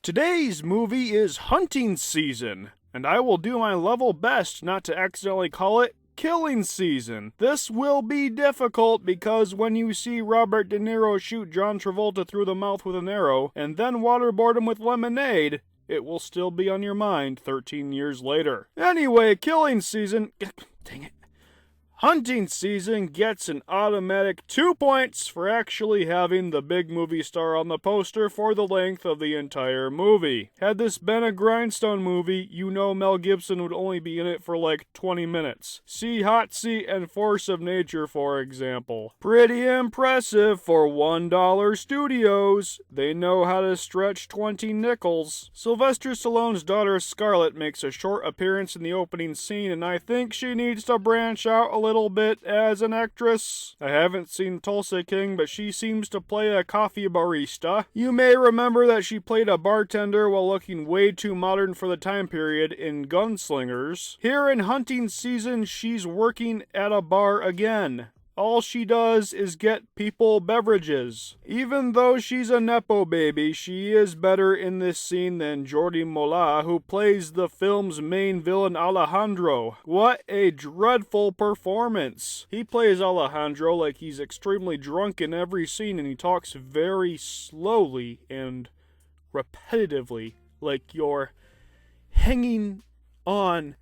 Today's movie is hunting season, and I will do my level best not to accidentally call it killing season. This will be difficult because when you see Robert De Niro shoot John Travolta through the mouth with an arrow, and then waterboard him with lemonade, it will still be on your mind 13 years later. Anyway, killing season... Dang it. Hunting season gets an automatic 2 points for actually having the big movie star on the poster for the length of the entire movie. Had this been a grindstone movie, you know Mel Gibson would only be in it for like 20 minutes. See Hot Seat and Force of Nature, for example. Pretty impressive for $1 studios. They know how to stretch 20 nickels. Sylvester Stallone's daughter Scarlett makes a short appearance in the opening scene, and I think she needs to branch out a little bit as an actress. I haven't seen Tulsa King, but she seems to play a coffee barista. You may remember that she played a bartender while looking way too modern for the time period in Gunslingers. Here in hunting season, she's working at a bar again. All she does is get people beverages. Even though she's a Nepo baby, she is better in this scene than Jordi Mola, who plays the film's main villain Alejandro. What a dreadful performance. He plays Alejandro like he's extremely drunk in every scene, and he talks very slowly and repetitively, like you're hanging on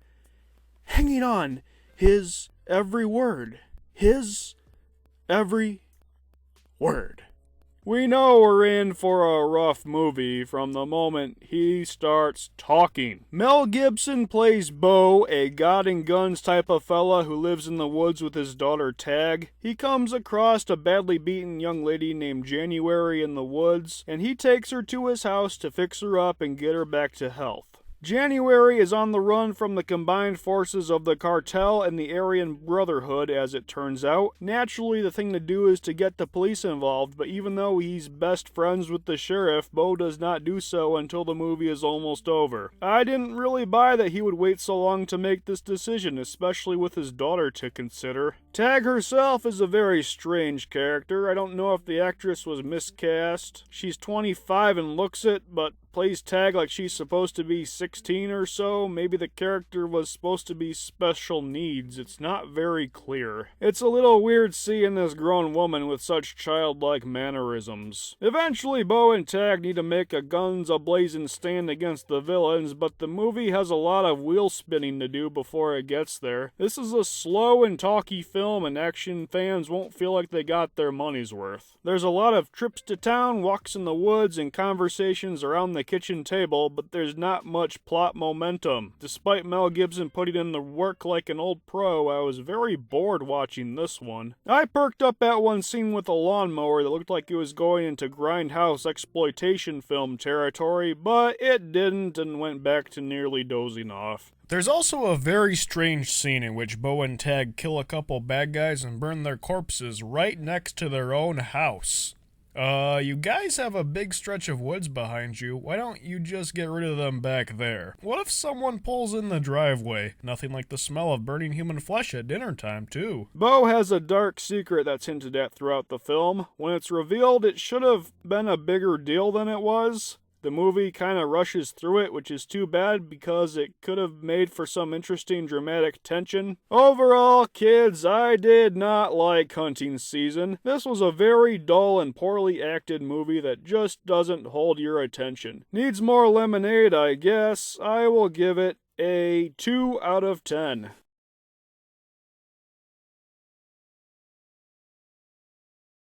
his every word. His every word. We know we're in for a rough movie from the moment he starts talking. Mel Gibson plays Bo, a God and Guns type of fella who lives in the woods with his daughter Tag. He comes across a badly beaten young lady named January in the woods, and he takes her to his house to fix her up and get her back to health. January is on the run from the combined forces of the cartel and the Aryan Brotherhood, as it turns out. Naturally, the thing to do is to get the police involved, but even though he's best friends with the sheriff, Bo does not do so until the movie is almost over. I didn't really buy that he would wait so long to make this decision, especially with his daughter to consider. Tag herself is a very strange character. I don't know if the actress was miscast. She's 25 and looks it, but plays Tag like she's supposed to be 16 or so. Maybe the character was supposed to be special needs. It's not very clear. It's a little weird seeing this grown woman with such childlike mannerisms. Eventually, Bo and Tag need to make a guns a-blazing stand against the villains, but the movie has a lot of wheel spinning to do before it gets there. This is a slow and talky film, and action fans won't feel like they got their money's worth. There's a lot of trips to town, walks in the woods, and conversations around the kitchen table, but there's not much plot momentum. Despite Mel Gibson putting in the work like an old pro, I was very bored watching this one. I perked up at one scene with a lawnmower that looked like it was going into grindhouse exploitation film territory, but it didn't and went back to nearly dozing off. There's also a very strange scene in which Bo and Tag kill a couple bad guys and burn their corpses right next to their own house. You guys have a big stretch of woods behind you. Why don't you just get rid of them back there? What if someone pulls in the driveway? Nothing like the smell of burning human flesh at dinner time, too. Bo has a dark secret that's hinted at throughout the film. When it's revealed, it should have been a bigger deal than it was. The movie kind of rushes through it, which is too bad because it could have made for some interesting dramatic tension. Overall, kids, I did not like hunting season. This was a very dull and poorly acted movie that just doesn't hold your attention. Needs more lemonade, I guess. I will give it a 2 out of 10.